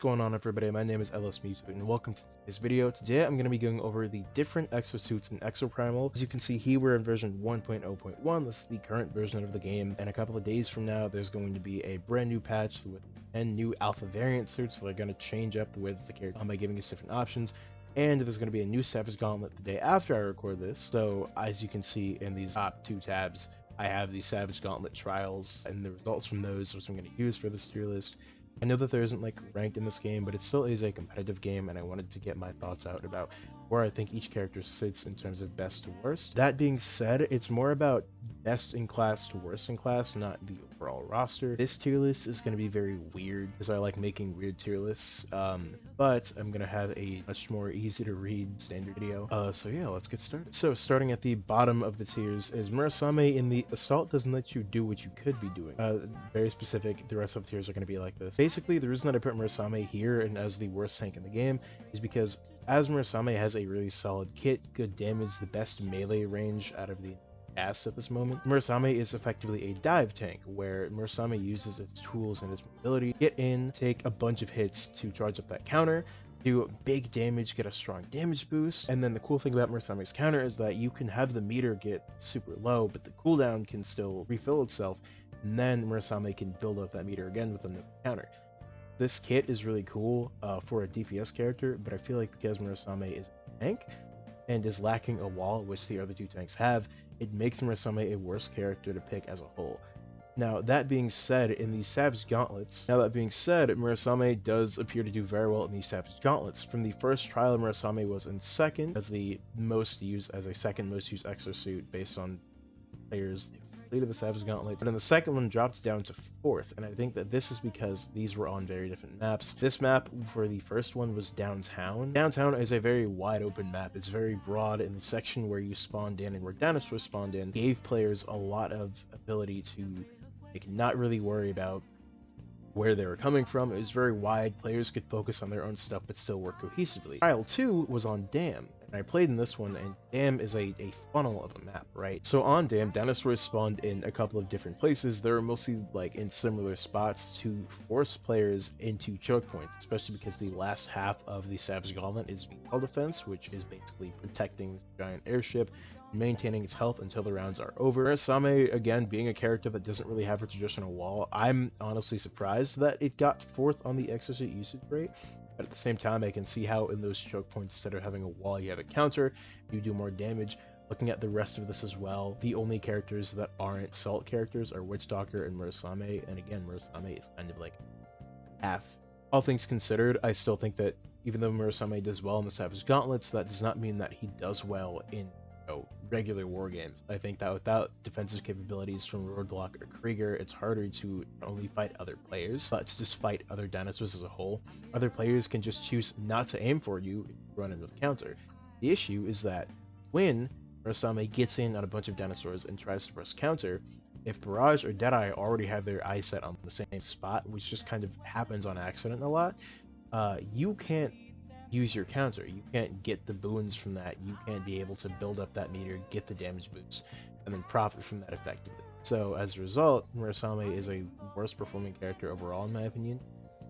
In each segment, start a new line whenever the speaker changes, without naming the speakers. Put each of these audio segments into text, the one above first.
going on, everybody? My name is LSMutant and welcome to today's video. Today I'm going to be going over the different exosuits in Exoprimal. As you can see here, we're in version 1.0.1. This is the current version of the game, and a couple of days from now there's going to be a brand new patch with 10 new alpha variant suits that are going to change up the way that the character by giving us different options. And there's going to be a new Savage Gauntlet the day after I record this. So as you can see in these top two tabs, I have the Savage Gauntlet trials and the results from those, which I'm going to use for this tier list. I know that there isn't like ranked in this game, but it still is a competitive game, and I wanted to get my thoughts out about where I think each character sits in terms of best to worst. That being said, it's more about best in class to worst in class, not the overall roster. This tier list is going to be very weird because I like making weird tier lists, but I'm going to have a much more easy to read standard video. So yeah, let's get started. So starting at the bottom of the tiers is Murasame in the Assault doesn't let you do what you could be doing. Very specific, the rest of the tiers are going to be like this. Basically, the reason that I put Murasame here and as the worst tank in the game is because as Murasame has a really solid kit, good damage, the best melee range out of the cast at this moment, Murasame is effectively a dive tank, where Murasame uses its tools and its mobility, get in, take a bunch of hits to charge up that counter, do big damage, get a strong damage boost, and then the cool thing about Murasame's counter is that you can have the meter get super low, but the cooldown can still refill itself, and then Murasame can build up that meter again with another counter. This kit is really cool for a DPS character, but I feel like because Murasame is a tank and is lacking a wall, which the other two tanks have, it makes Murasame a worse character to pick as a whole. Now, that being said, in these Savage Gauntlets, Murasame does appear to do very well in these Savage Gauntlets. From the first trial, Murasame was in second as the second most used exosuit based on players completed the Savage Gauntlet, but in the second one dropped down to fourth, and I think that this is because these were on very different maps. This map for the first one was Downtown. Downtown is a very wide open map. It's very broad, in the section where you spawned in and where dinosaurs spawned in gave players a lot of ability to not really worry about where they were coming from. It was very wide. Players could focus on their own stuff but still work cohesively. Trial 2 was on Dam, and I played in this one, and Dam is a funnel of a map, right? So on Dam, dinosaurs spawned in a couple of different places. They were mostly like in similar spots to force players into choke points, especially because the last half of the Savage Gauntlet is V1 defense, which is basically protecting the giant airship, maintaining its health until the rounds are over. Murasame, again, being a character that doesn't really have a traditional wall, I'm honestly surprised that it got fourth on the exosuit usage rate, but at the same time I can see how in those choke points, instead of having a wall, you have a counter, you do more damage. Looking at the rest of this as well, the only characters that aren't salt characters are Witchstalker and Murasame, and again, Murasame is kind of like half. All things considered, I still think that even though Murasame does well in the Savage Gauntlets, that does not mean that he does well in regular war games. I think that without defensive capabilities from Roadblock or Krieger, it's harder to not only fight other players, but to just fight other dinosaurs as a whole. Other players can just choose not to aim for you if you run into the counter. The issue is that when Murasame gets in on a bunch of dinosaurs and tries to press counter, if Barrage or Deadeye already have their eyes set on the same spot, which just kind of happens on accident a lot, you can't use your counter. You can't get the boons from that. You can't be able to build up that meter, get the damage boost, and then profit from that effectively. So as a result, Murasame is a worse performing character overall in my opinion.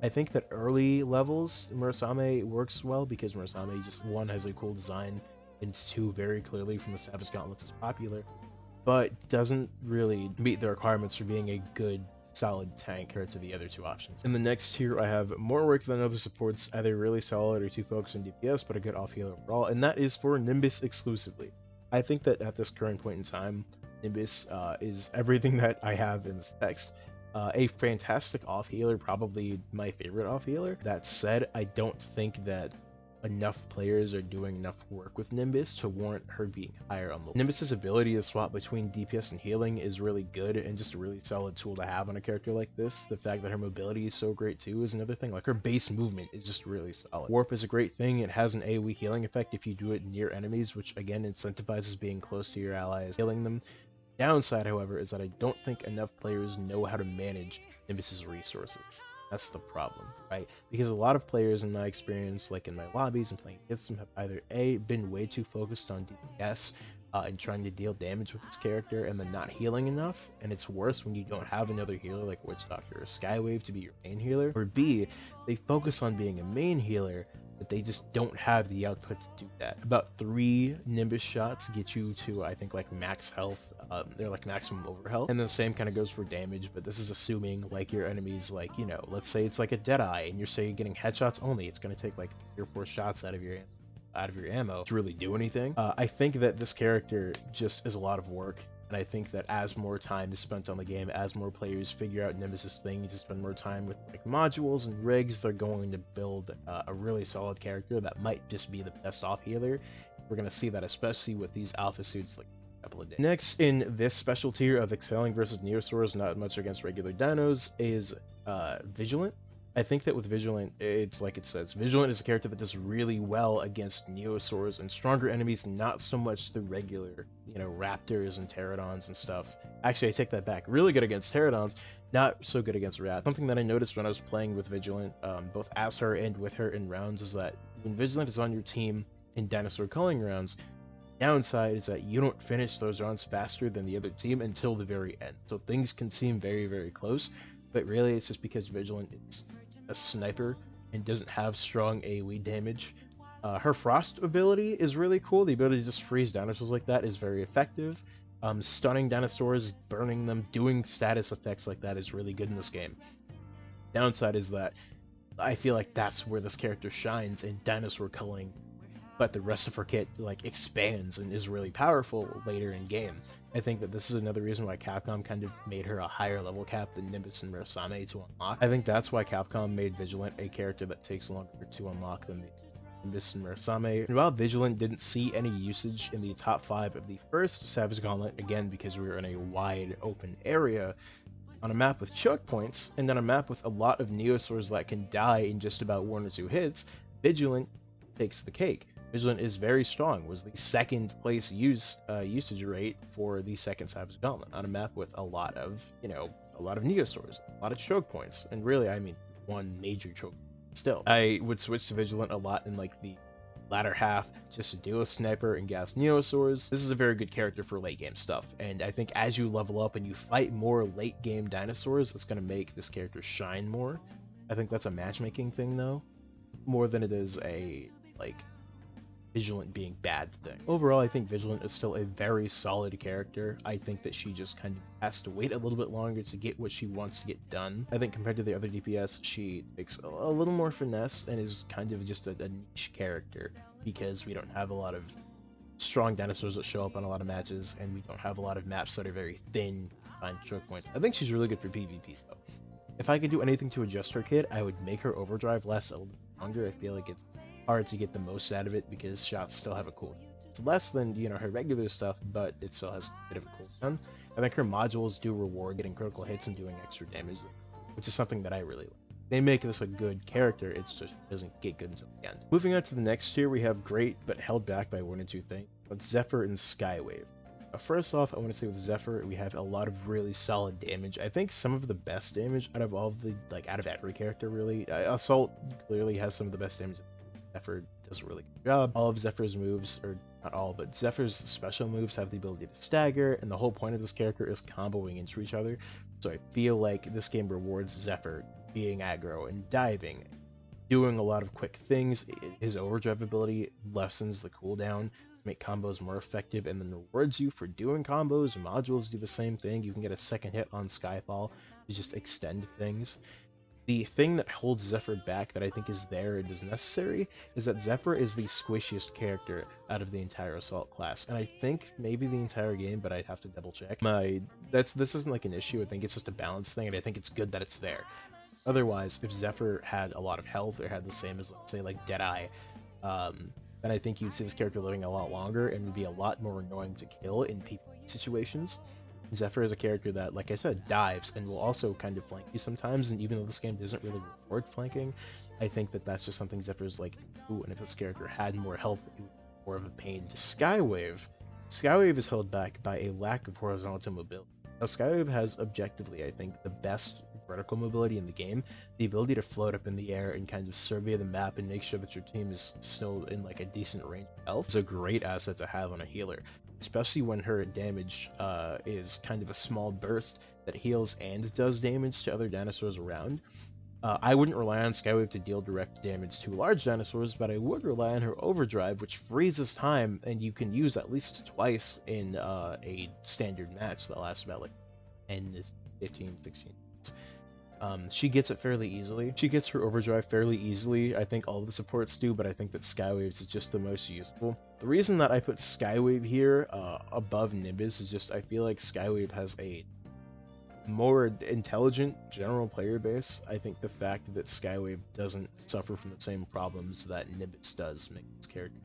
I think that early levels Murasame works well because Murasame just, one, has a cool design, and two, very clearly from the Savage Gauntlets is popular, but doesn't really meet the requirements for being a good solid tank compared to the other two options. In the next tier, I have more work than other supports, either really solid or too focused on DPS, but a good off-healer overall, and that is for Nimbus exclusively. I think that at this current point in time, Nimbus is everything that I have in this text. A fantastic off-healer, probably my favorite off-healer. That said, I don't think that enough players are doing enough work with Nimbus to warrant her being higher on the list. Nimbus's ability to swap between DPS and healing is really good and just a really solid tool to have on a character like this. The fact that her mobility is so great too is another thing. Like, her base movement is just really solid. Warp is a great thing. It has an AoE healing effect if you do it near enemies, which again incentivizes being close to your allies, healing them. Downside, however, is that I don't think enough players know how to manage Nimbus's resources. That's the problem, right? Because a lot of players in my experience, like in my lobbies and playing against them, have either A, been way too focused on DPS, and trying to deal damage with this character and then not healing enough, and it's worse when you don't have another healer like Witch Doctor or Skywave to be your main healer. Or B, they focus on being a main healer, but they just don't have the output to do that. About 3 Nimbus shots get you to, I think, like max health. They're like maximum over health, and then the same kind of goes for damage, but this is assuming like your enemies, like, you know, let's say it's like a Deadeye and you're getting headshots only. It's going to take like 3 or 4 shots out of your ammo to really do anything. I think that this character just is a lot of work, and I think that as more time is spent on the game, as more players figure out Nemesis things to spend more time with like modules and rigs, they're going to build a really solid character that might just be the best off healer. We're going to see that especially with these alpha suits like a couple of days. Next in this special tier of excelling versus Neosaurs, not much against regular dinos, is Vigilant. I think that with Vigilant, it's like it says, Vigilant is a character that does really well against Neosaurs and stronger enemies, not so much the regular, you know, Raptors and Pterodons and stuff. Actually, I take that back. Really good against Pterodons, not so good against Rats. Something that I noticed when I was playing with Vigilant, both as her and with her in rounds, is that when Vigilant is on your team in dinosaur culling rounds, downside is that you don't finish those rounds faster than the other team until the very end. So things can seem very, very close, but really it's just because Vigilant is a sniper and doesn't have strong AoE damage. Her Frost ability is really cool. The ability to just freeze dinosaurs like that is very effective. Stunning dinosaurs, burning them, doing status effects like that is really good in this game. Downside is that I feel like that's where this character shines in dinosaur culling, but the rest of her kit like expands and is really powerful later in game. I think that this is another reason why Capcom kind of made her a higher level cap than Nimbus and Murasame to unlock. I think that's why Capcom made Vigilant a character that takes longer to unlock than the Nimbus and Murasame. And while Vigilant didn't see any usage in the top 5 of the first Savage Gauntlet, again because we were in a wide open area, on a map with choke points, and on a map with a lot of Neosaurs that can die in just about 1 or 2 hits, Vigilant takes the cake. Vigilant is very strong, was the 2nd place usage rate for the 2nd Savage Gauntlet on a map with a lot of, you know, a lot of Neosaurs, a lot of choke points, and really, I mean, 1 major choke point still. I would switch to Vigilant a lot in like the latter half just to deal with Sniper and gas Neosaurs. This is a very good character for late game stuff, and I think as you level up and you fight more late game dinosaurs, it's going to make this character shine more. I think that's a matchmaking thing though, more than it is a like Vigilant being bad thing. Overall, I think Vigilant is still a very solid character. I think that she just kind of has to wait a little bit longer to get what she wants to get done. I think compared to the other DPS, she takes a little more finesse and is kind of just a niche character because we don't have a lot of strong dinosaurs that show up on a lot of matches, and we don't have a lot of maps that are very thin on choke points. I think she's really good for PvP though. If I could do anything to adjust her kit, I would make her overdrive last a little bit longer. I feel like it's hard to get the most out of it because shots still have a cooldown. It's less than, you know, her regular stuff, but it still has a bit of a cooldown. I think her modules do reward getting critical hits and doing extra damage, which is something that I really like. They make this a good character, it's just it doesn't get good until the end. Moving on to the next tier, we have great but held back by 1 or 2 things. But Zephyr and Skywave. First off, I want to say with Zephyr, we have a lot of really solid damage. I think some of the best damage out of all of the, like, out of every character, really. Assault clearly has some of the best damage. Zephyr does a really good job. All of Zephyr's moves, or not all, but Zephyr's special moves have the ability to stagger, and the whole point of this character is comboing into each other. So I feel like this game rewards Zephyr being aggro and diving, doing a lot of quick things. His overdrive ability lessens the cooldown to make combos more effective, and then rewards you for doing combos. Modules do the same thing. You can get a 2nd hit on Skyfall to just extend things. The thing that holds Zephyr back that I think is there and is necessary is that Zephyr is the squishiest character out of the entire Assault class, and I think maybe the entire game, but I'd have to double check. This isn't like an issue. I think it's just a balance thing, and I think it's good that it's there. Otherwise, if Zephyr had a lot of health or had the same as, let's say, like Deadeye, then I think you'd see this character living a lot longer and would be a lot more annoying to kill in PvP situations. Zephyr is a character that, like I said, dives and will also kind of flank you sometimes, and even though this game doesn't really reward flanking, I think that that's just something Zephyr's like to do, and if this character had more health, it would be more of a pain. Skywave. Skywave is held back by a lack of horizontal mobility. Now, Skywave has objectively, I think, the best vertical mobility in the game, the ability to float up in the air and kind of survey the map and make sure that your team is still in like a decent range of health is a great asset to have on a healer. especially when her damage is kind of a small burst that heals and does damage to other dinosaurs around. I wouldn't rely on Skywave to deal direct damage to large dinosaurs, but I would rely on her Overdrive, which freezes time, and you can use at least twice in a standard match that lasts about like 10 to 15, 16 minutes. She gets it fairly easily. She gets her Overdrive fairly easily. I think all of the supports do, but I think that Skywave's is just the most useful. The reason that I put Skywave here above Nimbus is just I feel like Skywave has a more intelligent general player base. I think the fact that Skywave doesn't suffer from the same problems that Nimbus does makes this character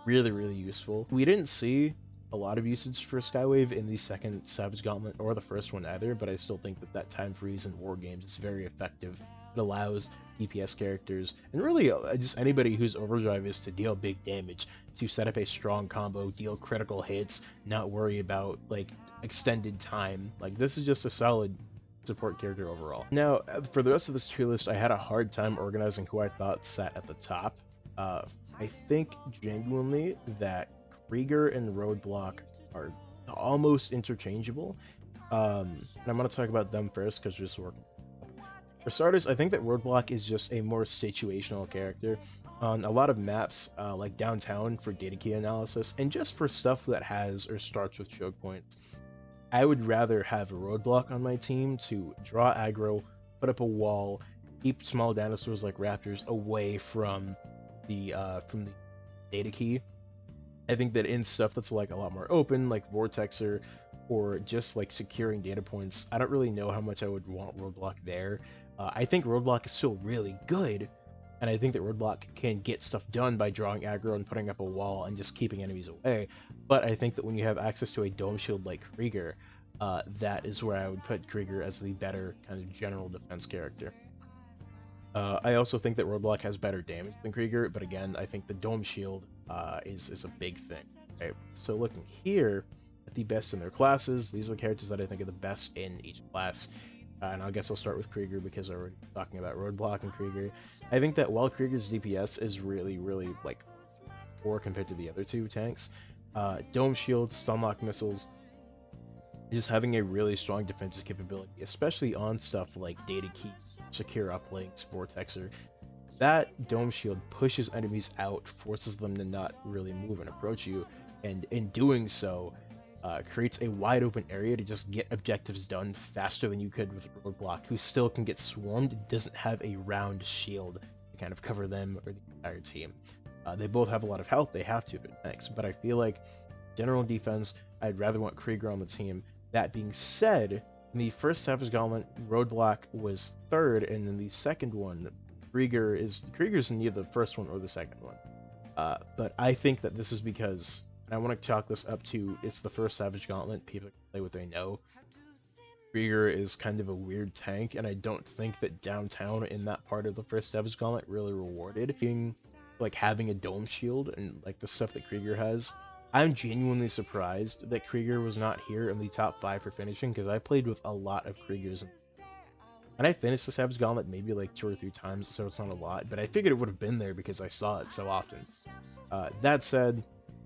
really, really useful. We didn't see a lot of usage for Skywave in the second Savage Gauntlet or the first one either, but I still think that that time freeze in war games is very effective. It allows DPS characters, and really just anybody whose Overdrive is to deal big damage, to set up a strong combo, deal critical hits, not worry about like extended time. Like, this is just a solid support character overall. Now, for the rest of this tier list, I had a hard time organizing who I thought sat at the top. I think genuinely that Krieger and Roadblock are almost interchangeable. And I'm going to talk about them first because we're just working. For starters, I think that Roadblock is just a more situational character. On a lot of maps, like downtown for data key analysis, and just for stuff that has or starts with choke points, I would rather have a Roadblock on my team to draw aggro, put up a wall, keep small dinosaurs like raptors away from the data key. I think that in stuff that's like a lot more open, like Vortexer, or just like securing data points, I don't really know how much I would want Roadblock there. I think Roadblock is still really good, and I think that Roadblock can get stuff done by drawing aggro and putting up a wall and just keeping enemies away. But I think that when you have access to a dome shield like Krieger, that is where I would put Krieger as the better kind of general defense character. I also think that Roadblock has better damage than Krieger, but again, I think the dome shield is a big thing. Okay, so looking here at the best in their classes, these are the characters that I think are the best in each class. And I guess I'll start with Krieger because I'm already talking about Roadblock and Krieger. I think that while Krieger's DPS is really, really like poor compared to the other two tanks, Dome Shield, Stunlock Missiles, just having a really strong defensive capability, especially on stuff like Data Key, Secure Uplinks, Vortexer. That Dome Shield pushes enemies out, forces them to not really move and approach you, and in doing so, creates a wide open area to just get objectives done faster than you could with Roadblock, who still can get swarmed. It doesn't have a round shield to kind of cover them or the entire team. They both have a lot of health, they have to, they're tanks, but I feel like general defense, I'd rather want Krieger on the team. That being said, in the first Savage Gauntlet, Roadblock was third, and in the second one, Krieger's in either the first one or the second one. But I think that this is because, and I want to chalk this up to, it's the first Savage Gauntlet, people can play what they know. Krieger is kind of a weird tank, and I don't think that downtown in that part of the first Savage Gauntlet really rewarded being, like, having a dome shield and like the stuff that Krieger has. I'm genuinely surprised that Krieger was not here in the top 5 for finishing, because I played with a lot of Kriegers. And I finished the Savage Gauntlet maybe like 2 or 3 times, so it's not a lot, but I figured it would have been there because I saw it so often. That said,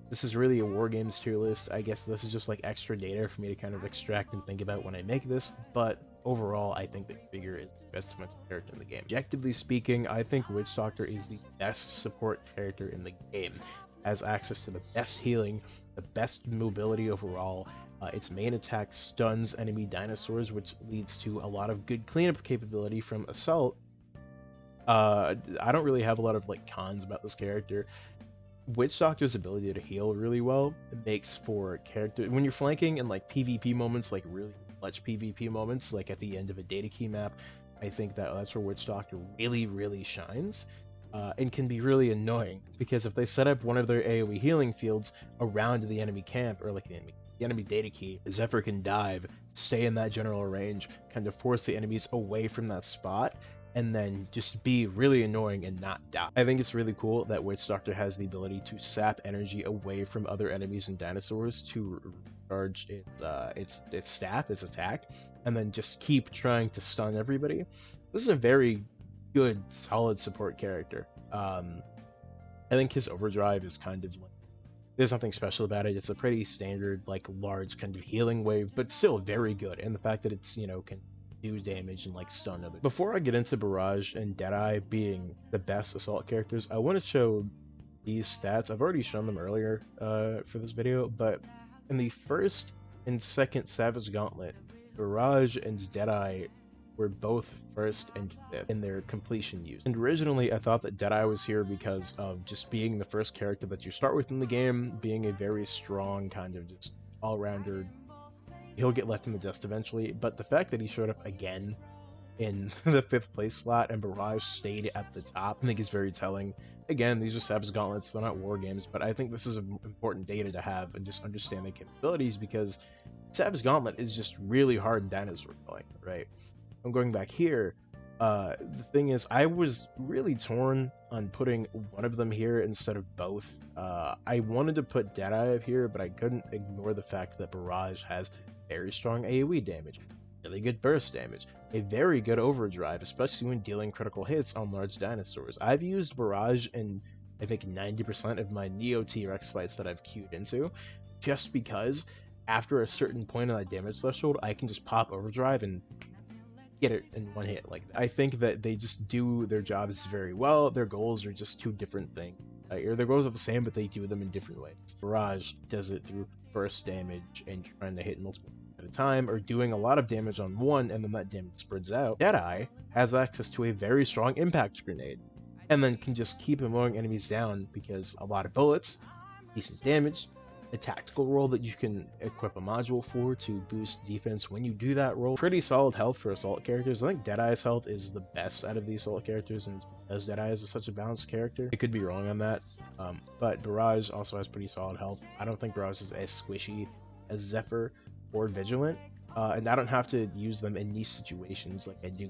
this is really a War Games tier list. I guess this is just like extra data for me to kind of extract and think about when I make this, but overall, I think that Krieger is the best defensive character in the game. Objectively speaking, I think Witch Doctor is the best support character in the game. Has access to the best healing, the best mobility overall. Its main attack stuns enemy dinosaurs, which leads to a lot of good cleanup capability from Assault. I don't really have a lot of like cons about this character. Witch Doctor's ability to heal really well makes for character when you're flanking in like PvP moments, like really clutch PvP moments, like at the end of a data key map. I think that's where Witch Doctor really shines. And can be really annoying, because if they set up one of their AoE healing fields around the enemy camp, or like the enemy data key, Zephyr can dive, stay in that general range, kind of force the enemies away from that spot, and then just be really annoying and not die. I think it's really cool that Witch Doctor has the ability to sap energy away from other enemies and dinosaurs to recharge its staff, its attack, and then just keep trying to stun everybody. This is a very good, solid support character. I think his Overdrive is kind of like There's nothing special about it. It's a pretty standard, like, large kind of healing wave, but still very good. And the fact that it's, can do damage and, like, stun others. Before I get into Barrage and Deadeye being the best assault characters, I want to show these stats. I've already shown them earlier for this video, but in the first and second Savage Gauntlet, Barrage and Deadeye were both first and fifth in their completion use. And originally I thought that Deadeye was here because of just being the first character that you start with in the game, being a very strong kind of just all-rounder. He'll get left in the dust eventually, but the fact that he showed up again in the 5th place slot and Barrage stayed at the top, I think is very telling. Again, these are Savage Gauntlets, they're not war games, but I think this is important data to have and just understanding capabilities, because Savage Gauntlet is just really hard in dinosaur killing, right? I'm going back here. The thing is, I was really torn on putting one of them here instead of both. I wanted to put Deadeye up here, but I couldn't ignore the fact that Barrage has very strong AoE damage, really good burst damage, a very good overdrive, especially when dealing critical hits on large dinosaurs. I've used Barrage in, I think, 90% of my Neo T-Rex fights that I've queued into, just because after a certain point on that damage threshold, I can just pop overdrive and get it in one hit. Like, I think that they just do their jobs very well. Their goals are just two different things. Or their goals are the same, but they do them in different ways. Barrage does it through burst damage and trying to hit multiple at a time, or doing a lot of damage on one and then that damage spreads out. Deadeye has access to a very strong impact grenade, and then can just keep mowing enemies down because a lot of bullets, decent damage, a tactical roll that you can equip a module for to boost defense when you do that roll. Pretty solid health for assault characters. I think Deadeye's health is the best out of the assault characters, and because Deadeye is such a balanced character, I could be wrong on that. But Barrage also has pretty solid health. I don't think Barrage is as squishy as Zephyr or Vigilant, and I don't have to use them in niche situations like I do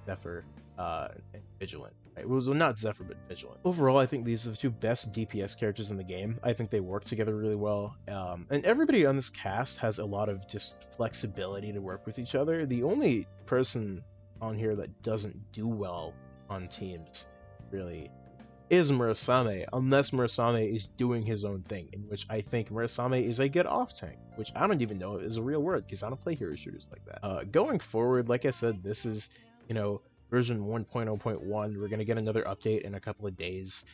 Zephyr and Vigilant. Right? Well, not Zephyr, but Vigilant. Overall, I think these are the two best DPS characters in the game. I think they work together really well, and everybody on this cast has a lot of just flexibility to work with each other. The only person on here that doesn't do well on teams, really, is Murasame, unless Murasame is doing his own thing, in which I think Murasame is a good off-tank, which I don't even know is a real word, because I don't play hero shooters like that. Going forward, like I said, this is, version 1.0.1. We're going to get another update in a couple of days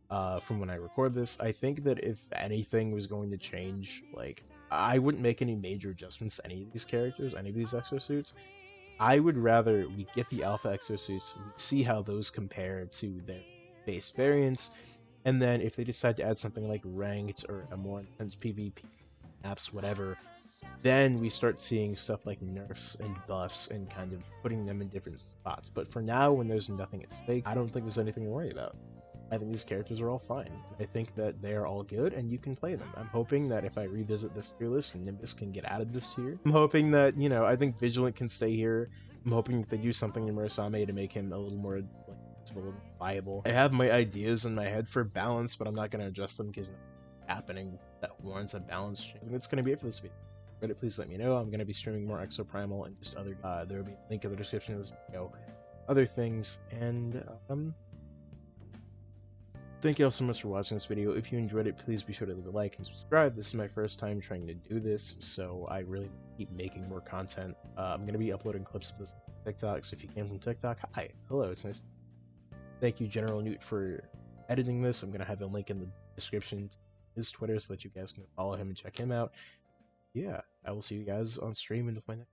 from when I record this. I think that if anything was going to change, like, I wouldn't make any major adjustments to any of these characters, any of these exosuits. I would rather we get the alpha exosuits, we see how those compare to their base variants, and then if they decide to add something like ranked or a more intense PvP maps, whatever, then we start seeing stuff like nerfs and buffs and kind of putting them in different spots. But for now, when there's nothing at stake, I don't think there's anything to worry about. I think these characters are all fine. I think that they are all good and you can play them. I'm hoping that if I revisit this tier list, Nimbus can get added this tier. I'm hoping that, I think Vigilant can stay here. I'm hoping that they do something in Murasame to make him a little more, like, a little viable. I have my ideas in my head for balance, but I'm not going to adjust them because nothing's happening that warrants a balance change. And that's going to be it for this video. Reddit, please let me know. I'm going to be streaming more Exoprimal and just other, there will be a link in the description of this video, other things, and, thank you all so much for watching this video. If you enjoyed it, please be sure to leave a like and subscribe. This is my first time trying to do this, so I really keep making more content. I'm going to be uploading clips of this on TikTok, so if you came from TikTok, hi, hello, it's nice. Thank you, General Newt, for editing this. I'm going to have a link in the description to his Twitter so that you guys can follow him and check him out. Yeah, I will see you guys on stream and with my next